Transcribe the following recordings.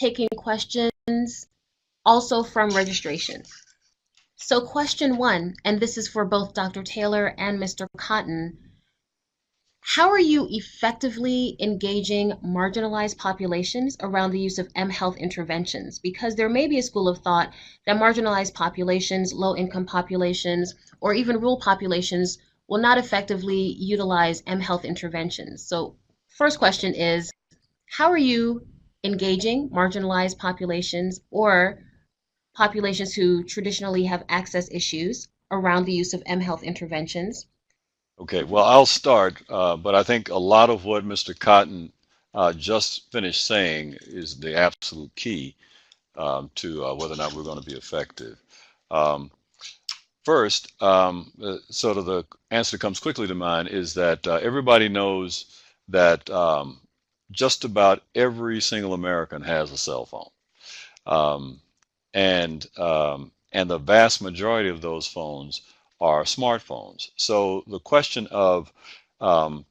taking questions also from registration. So question one, and this is for both Dr. Taylor and Mr. Cotton, how are you effectively engaging marginalized populations around the use of mHealth interventions? Because there may be a school of thought that marginalized populations, low-income populations, or even rural populations will not effectively utilize mHealth interventions. So first question is, how are you engaging marginalized populations or populations who traditionally have access issues around the use of mHealth interventions? Okay, well, I'll start, but I think a lot of what Mr. Cotton just finished saying is the absolute key to whether or not we're going to be effective. Um, First, sort of the answer that comes quickly to mind is that everybody knows that just about every single American has a cell phone. Um, and the vast majority of those phones are smartphones. So the question of um,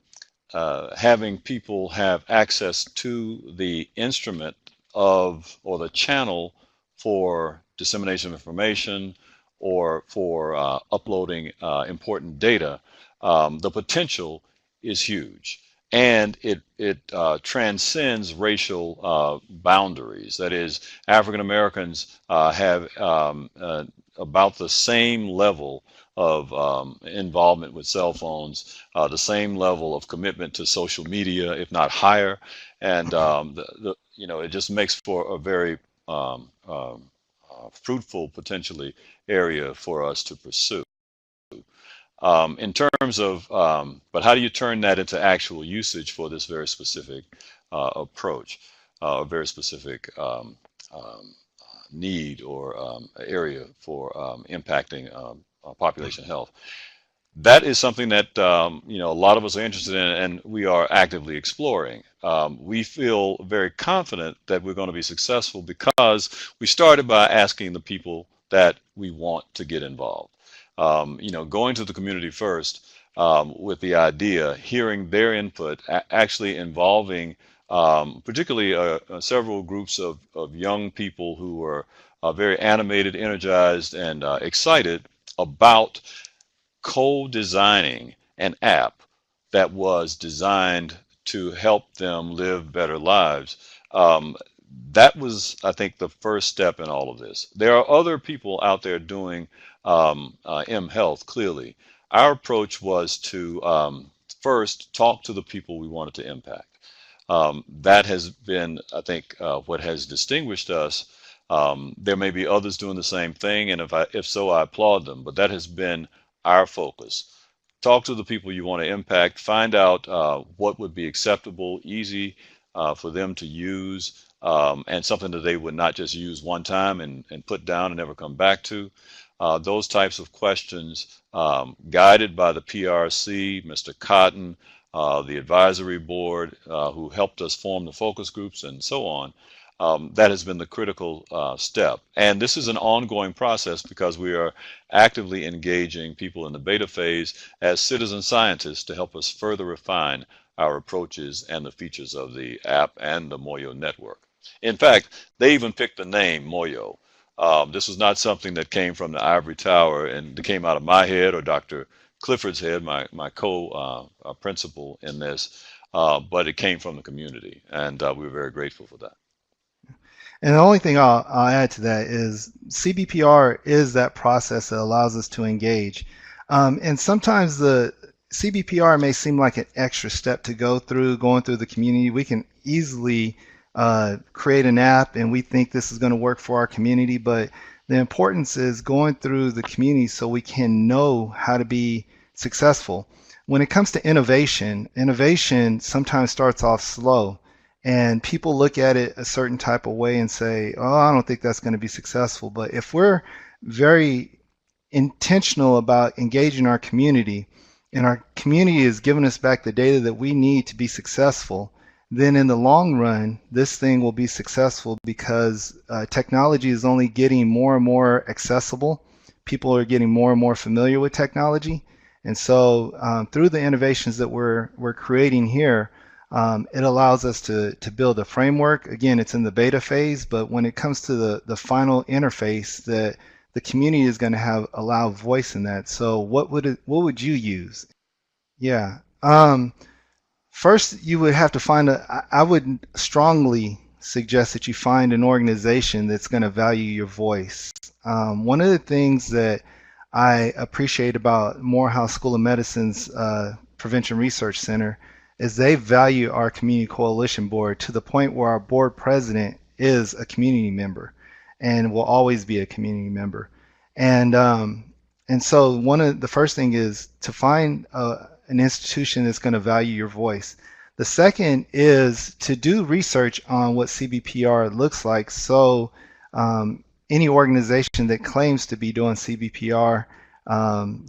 having people have access to the instrument of or the channel for dissemination of information or for uploading important data, the potential is huge. And it transcends racial boundaries. That is, African Americans have about the same level of involvement with cell phones, the same level of commitment to social media, if not higher, and it just makes for a very fruitful, potentially, area for us to pursue. In terms of, but how do you turn that into actual usage for this very specific approach, a very specific um, need or area for impacting population health? That is something that a lot of us are interested in, and we are actively exploring. We feel very confident that we're going to be successful because we started by asking the people that we want to get involved. Going to the community first with the idea, hearing their input, actually involving particularly several groups of young people who were very animated, energized, and excited about co-designing an app that was designed to help them live better lives. Um, that was, I think, the first step in all of this. There are other people out there doing M-Health, clearly. Our approach was to first talk to the people we wanted to impact. That has been, I think, what has distinguished us. There may be others doing the same thing, and if so, I applaud them. But that has been our focus. Talk to the people you want to impact. Find out what would be acceptable, easy for them to use, and something that they would not just use one time and put down and never come back to. Those types of questions, guided by the PRC, Mr. Cotton, the advisory board, who helped us form the focus groups and so on. That has been the critical step. And this is an ongoing process because we are actively engaging people in the beta phase as citizen scientists to help us further refine our approaches and the features of the app and the Moyo network. In fact, they even picked the name Moyo. This was not something that came from the ivory tower and that came out of my head or Dr. Clifford's head, my co-principal in this, but it came from the community, and we were very grateful for that. And the only thing I'll add to that is CBPR is that process that allows us to engage. And sometimes the CBPR may seem like an extra step to go through, going through the community. We can easily create an app and we think this is going to work for our community, but the importance is going through the community so we can know how to be successful. When it comes to innovation, innovation sometimes starts off slow. And people look at it a certain type of way and say, oh, I don't think that's going to be successful. But if we're very intentional about engaging our community, and our community is giving us back the data that we need to be successful, then in the long run, this thing will be successful because technology is only getting more and more accessible. People are getting more and more familiar with technology. And so through the innovations that we're creating here, It allows us to build a framework. Again, it's in the beta phase, but when it comes to the final interface, the community is going to have a loud voice in that. So what would you use? Yeah. First, you would have to find I would strongly suggest that you find an organization that's going to value your voice. One of the things that I appreciate about Morehouse School of Medicine's Prevention Research Center is they value our community coalition board to the point where our board president is a community member and will always be a community member. And so one of the first thing is to find an institution that's going to value your voice. The second is to do research on what CBPR looks like. So any organization that claims to be doing CBPR,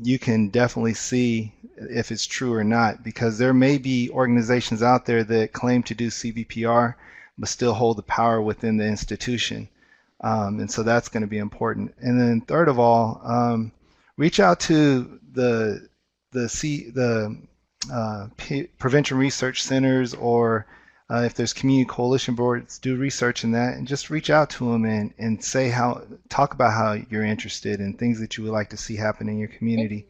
you can definitely see if it's true or not, because there may be organizations out there that claim to do CBPR but still hold the power within the institution. And so that's going to be important. And then third of all, reach out to the prevention research centers, or if there's community coalition boards, do research in that and just reach out to them and talk about how you're interested and things that you would like to see happen in your community.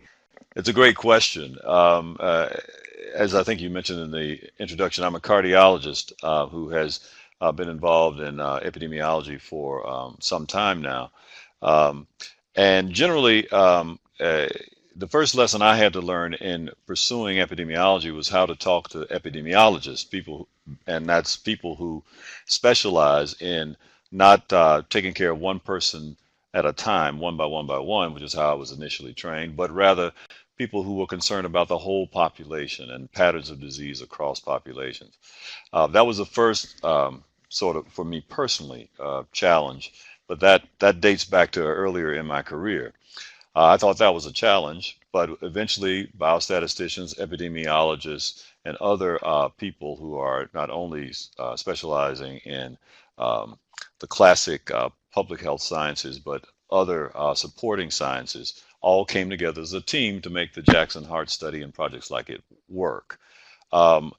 It's a great question. As I think you mentioned in the introduction, I'm a cardiologist who has been involved in epidemiology for some time now. Um, and generally, the first lesson I had to learn in pursuing epidemiology was how to talk to epidemiologists, and that's people who specialize in not taking care of one person at a time, one by one, which is how I was initially trained, but rather people who were concerned about the whole population and patterns of disease across populations. That was the first sort of, for me personally, challenge, but that dates back to earlier in my career. I thought that was a challenge, but eventually biostatisticians, epidemiologists, and other people who are not only specializing in um, the classic public health sciences, but other supporting sciences, all came together as a team to make the Jackson Heart Study and projects like it work. Um,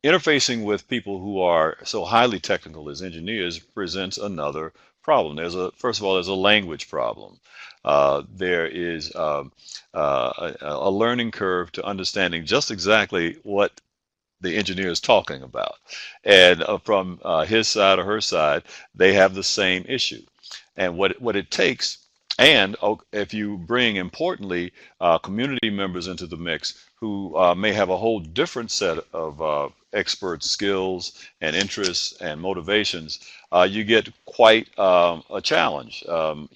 Interfacing with people who are so highly technical as engineers presents another problem. First of all, there's a language problem. There is a learning curve to understanding just exactly what the engineer is talking about. And from his side or her side, they have the same issue. And what it takes, and if you bring, importantly, community members into the mix who may have a whole different set of expert skills and interests and motivations, you get quite a challenge. And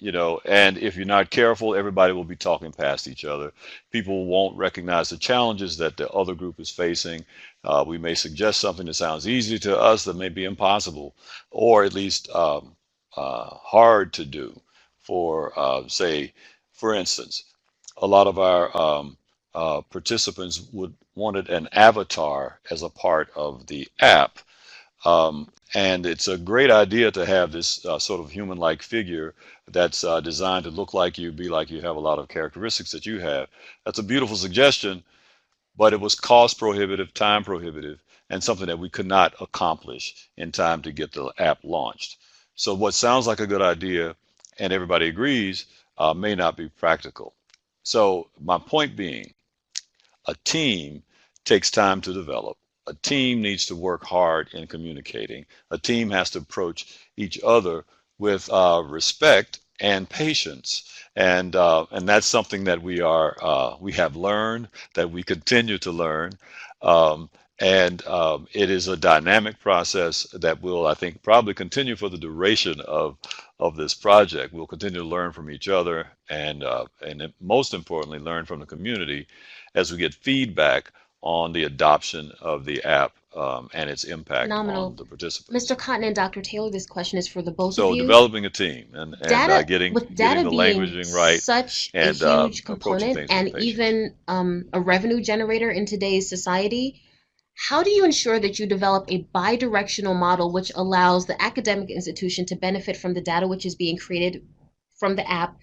if you're not careful, everybody will be talking past each other. People won't recognize the challenges that the other group is facing. We may suggest something that sounds easy to us that may be impossible, or at least hard to do. Say, for instance, a lot of our participants would wanted an avatar as a part of the app. And it's a great idea to have this sort of human-like figure that's designed to look like you, be like you, have a lot of characteristics that you have. That's a beautiful suggestion, but it was cost prohibitive, time prohibitive, and something that we could not accomplish in time to get the app launched. So what sounds like a good idea, and everybody agrees, may not be practical. So my point being, a team takes time to develop. A team needs to work hard in communicating. A team has to approach each other with respect and patience, and that's something that we have learned, that we continue to learn, um, and it is a dynamic process that will, I think, probably continue for the duration of this project. We'll continue to learn from each other, and most importantly, learn from the community as we get feedback on the adoption of the app and its impact on Phenomenal. the participants. Mr. Cotton and Dr. Taylor, this question is for the both of So you. developing a team and Data, getting with getting data the being languaging right such a and huge approaching component things with and patience. even a revenue generator in today's society, how do you ensure that you develop a bi-directional model which allows the academic institution to benefit from the data which is being created from the app,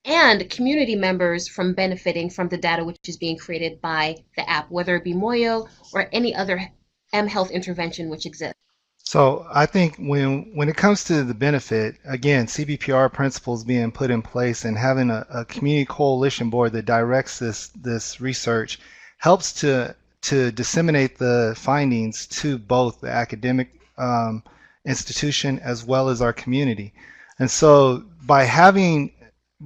and community members from benefiting from the data which is being created by the app, whether it be Moyo or any other M-Health intervention which exists? So I think when it comes to the benefit, again, CBPR principles being put in place and having a community coalition board that directs this research helps to disseminate the findings to both the academic institution as well as our community. And so by having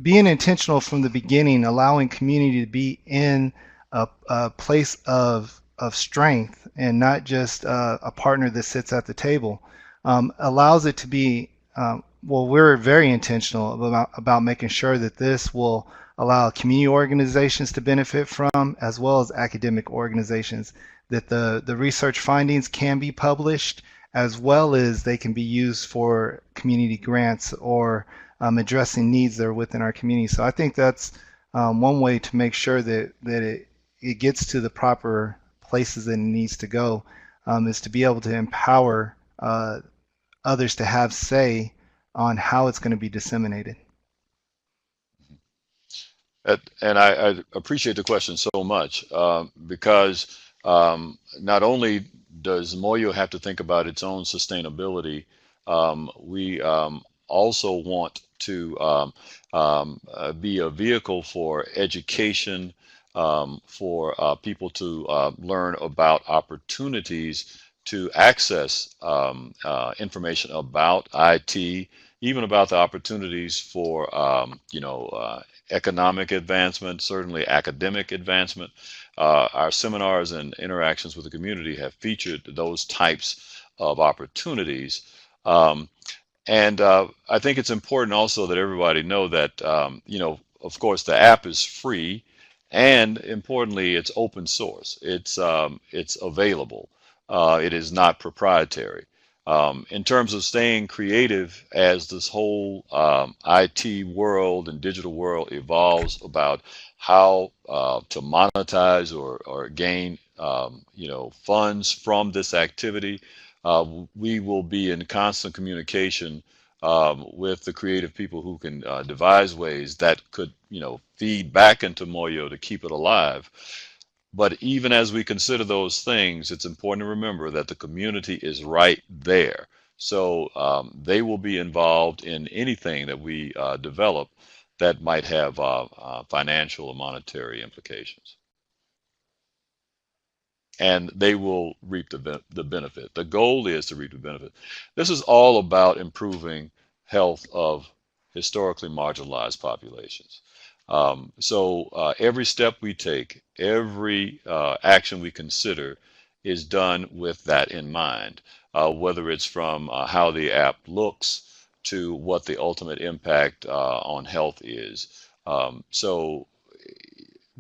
being intentional from the beginning, allowing community to be in a place of strength and not just a partner that sits at the table, allows it to be, well, we're very intentional about making sure that this will allow community organizations to benefit from, as well as academic organizations, that the research findings can be published, as well as they can be used for community grants or addressing needs that are within our community. So I think that's one way to make sure that it gets to the proper places that it needs to go, is to be able to empower others to have say on how it's going to be disseminated. And I appreciate the question so much because not only does Moyo have to think about its own sustainability, we also want to be a vehicle for education, for people to learn about opportunities to access information about IT, even about the opportunities for economic advancement, certainly academic advancement. Our seminars and interactions with the community have featured those types of opportunities. And I think it's important also that everybody know that, of course, the app is free, and importantly, it's open source. It's available. It is not proprietary. In terms of staying creative as this whole IT world and digital world evolves about how to monetize or gain funds from this activity, we will be in constant communication with the creative people who can devise ways that could feed back into Moyo to keep it alive. But even as we consider those things, it's important to remember that the community is right there. So they will be involved in anything that we develop that might have financial or monetary implications. And they will reap the benefit. The goal is to reap the benefit. This is all about improving health of historically marginalized populations. So every step we take, every action we consider is done with that in mind, whether it's from how the app looks to what the ultimate impact on health is. So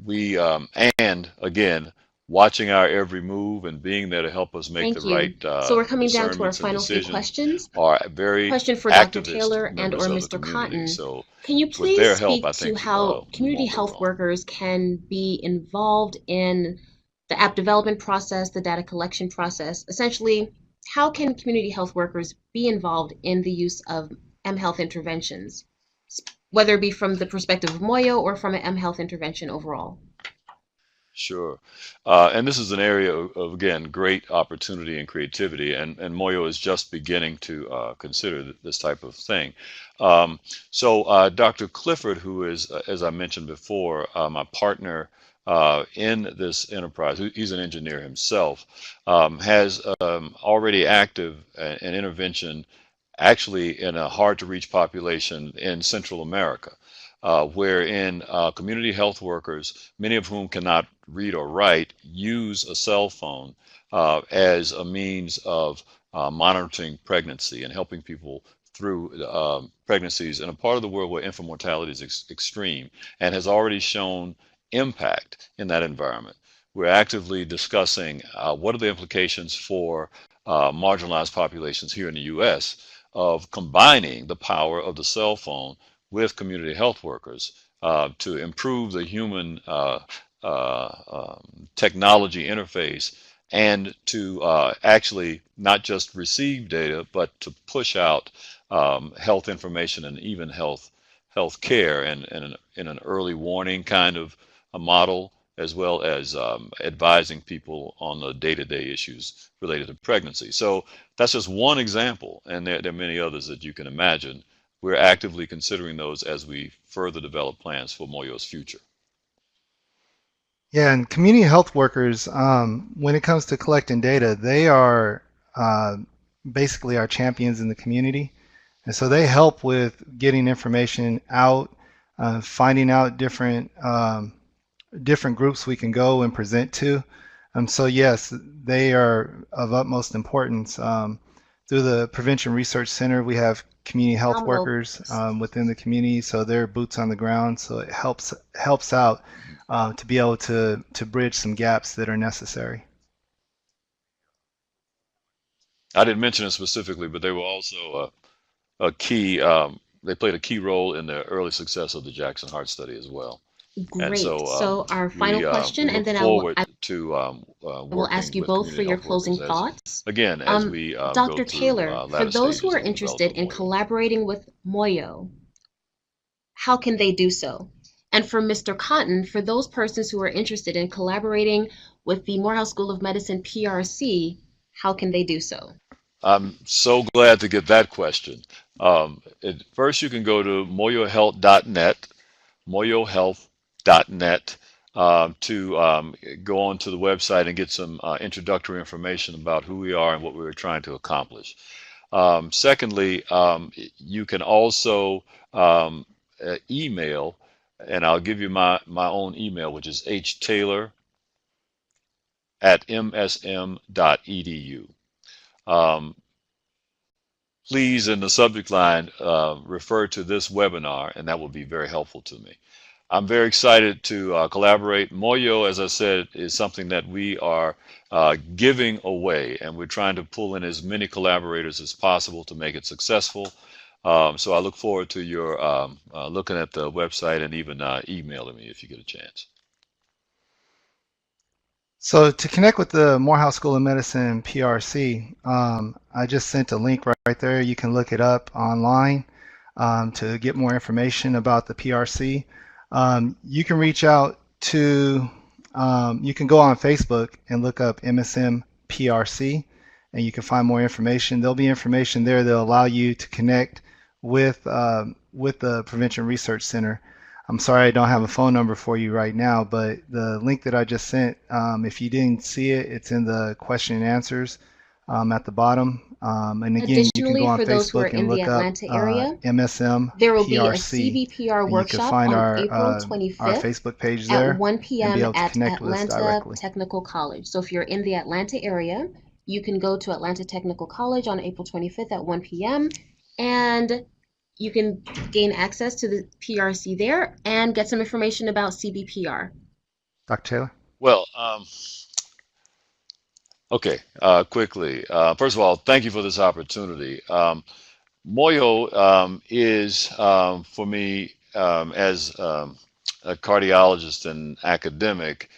we, and again, watching our every move and being there to help us make the Thank you. right So we're coming down to our discernments and final three decisions questions. are very Question for Dr. activist Taylor and members or of the Mr. community. Cotton. So Can you with please their help, speak I to think how we community won't go health wrong. workers can be involved in the app development process, the data collection process? Essentially, how can community health workers be involved in the use of M-Health interventions, whether it be from the perspective of Moyo or from an M-Health intervention overall? Sure. And this is an area of, again, great opportunity and creativity, and Moyo is just beginning to consider this type of thing. So Dr. Clifford, who is, as I mentioned before, my partner in this enterprise, he's an engineer himself, has already active an intervention actually in a hard to reach population in Central America, wherein community health workers, many of whom cannot read or write, use a cell phone as a means of monitoring pregnancy and helping people through pregnancies in a part of the world where infant mortality is extreme and has already shown impact in that environment. We're actively discussing what are the implications for marginalized populations here in the U.S. of combining the power of the cell phone with community health workers to improve the human technology interface and to actually not just receive data, but to push out health information and even health care in an early warning kind of a model, as well as advising people on the day-to-day issues related to pregnancy. So that's just one example, and there are many others that you can imagine. We're actively considering those as we further develop plans for Moyo's future. Yeah, and community health workers, when it comes to collecting data, they are uh, basically our champions in the community. And so they help with getting information out, finding out different groups we can go and present to. So yes, they are of utmost importance. Through the Prevention Research Center, we have community health workers within the community, so they're boots on the ground. So it helps out to be able to bridge some gaps that are necessary. I didn't mention it specifically, but they were also a key. They played a key role in the early success of the Jackson Heart Study as well. And Great. so So our final we question, and look then forward to I will ask working you with both for community your health workers closing as, thoughts. again, as we go Dr. through Taylor, for latter those who stages are of the interested development in of Moyo. collaborating with Moyo, how can they do so? And for Mr. Cotton, for those persons who are interested in collaborating with the Morehouse School of Medicine PRC, how can they do so? I'm so glad to get that question. First, you can go to moyohealth.net, moyohealth.net, to go onto the website and get some introductory information about who we are and what we were trying to accomplish. Secondly, you can also email, and I'll give you my own email, which is htaylor@msm.edu. Um, Please, in the subject line, refer to this webinar, and that will be very helpful to me. I'm very excited to collaborate. Moyo, as I said, is something that we are giving away, and we're trying to pull in as many collaborators as possible to make it successful. So I look forward to your looking at the website and even emailing me if you get a chance. So to connect with the Morehouse School of Medicine PRC, I just sent a link right there. You can look it up online to get more information about the PRC. You can reach out to, you can go on Facebook and look up MSM PRC, and you can find more information. There'll be information there that'll allow you to connect with the Prevention Research Center. I'm sorry I don't have a phone number for you right now, but the link that I just sent, if you didn't see it, it's in the question and answers at the bottom. And again, you can go Additionally, on for those who are Facebook and in the look up Atlanta area, MSM there will be a PRC, CBPR and you can workshop find on April our 25th Facebook page at there 1 and be p.m. able to at connect with us Atlanta directly. Technical College. So if you're in the Atlanta area, you can go to Atlanta Technical College on April 25th at 1 p.m. and you can gain access to the PRC there and get some information about CBPR. Dr. Taylor? Well, okay, quickly. First of all, thank you for this opportunity. Moyo is, for me, as a cardiologist and academic,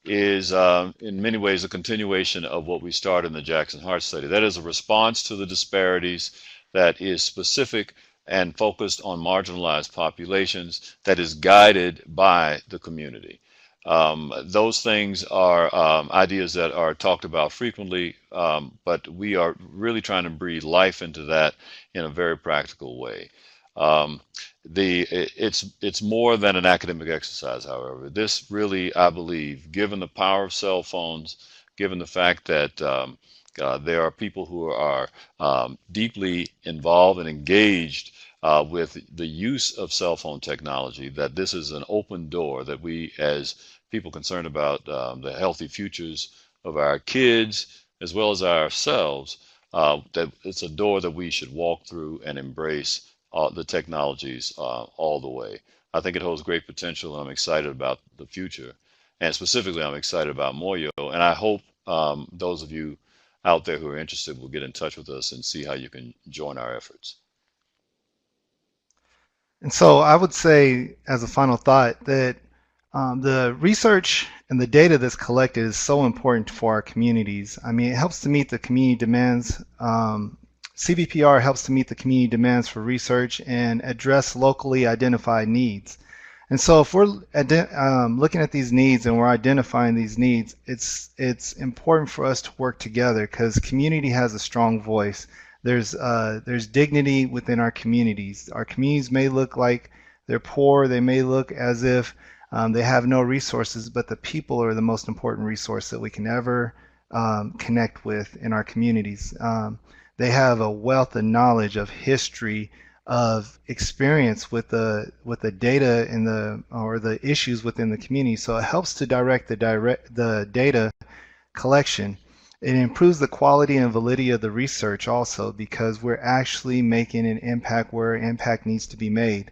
is in many ways a continuation of what we started in the Jackson Heart Study. That is a response to the disparities that is specific and focused on marginalized populations that is guided by the community. Those things are ideas that are talked about frequently, but we are really trying to breathe life into that in a very practical way. It's more than an academic exercise, however. This really, I believe, given the power of cell phones, given the fact that there are people who are deeply involved and engaged with the use of cell phone technology, that this is an open door that we, as people concerned about the healthy futures of our kids as well as ourselves, that it's a door that we should walk through and embrace the technologies all the way. I think it holds great potential, and I'm excited about the future. And specifically, I'm excited about Moyo, and I hope those of you out there who are interested will get in touch with us and see how you can join our efforts. And so I would say, as a final thought, that the research and the data that's collected is so important for our communities. I mean, it helps to meet the community demands. CBPR helps to meet the community demands for research and address locally identified needs. And so if we're looking at these needs and we're identifying these needs, it's important for us to work together because community has a strong voice. There's dignity within our communities. Our communities may look like they're poor. They may look as if they have no resources, but the people are the most important resource that we can ever connect with in our communities. They have a wealth of knowledge of history, of experience with the data in the or the issues within the community. So it helps to direct the data collection. It improves the quality and validity of the research also because we're actually making an impact where impact needs to be made.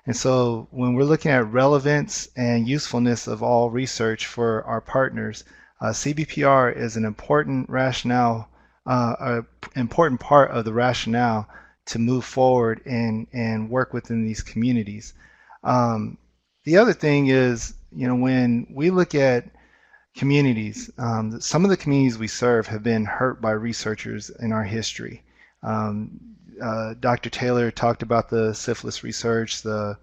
And so when we're looking at relevance and usefulness of all research for our partners, CBPR is an important rationale, important part of the rationale to move forward and work within these communities. Um, the other thing is, when we look at communities, some of the communities we serve have been hurt by researchers in our history. Um, Dr. Taylor talked about the syphilis research, the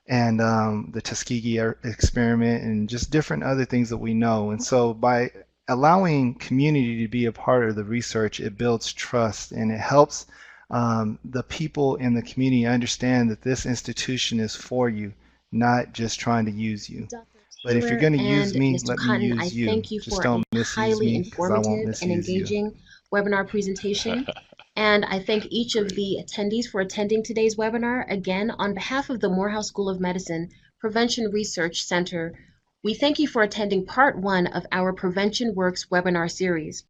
Tuskegee experiment, and just different other things that we know. And so by allowing community to be a part of the research, it builds trust and it helps the people in the community understand that this institution is for you, not just trying to use you. Dr. But if you're Taylor going to use and me, Mr. let me Cotton, I use you. thank you Just for a don't misuse highly me because I won't informative and misuse you. engaging webinar presentation. And I thank each of the attendees for attending today's webinar. Again, on behalf of the Morehouse School of Medicine Prevention Research Center, we thank you for attending part one of our Prevention Works webinar series.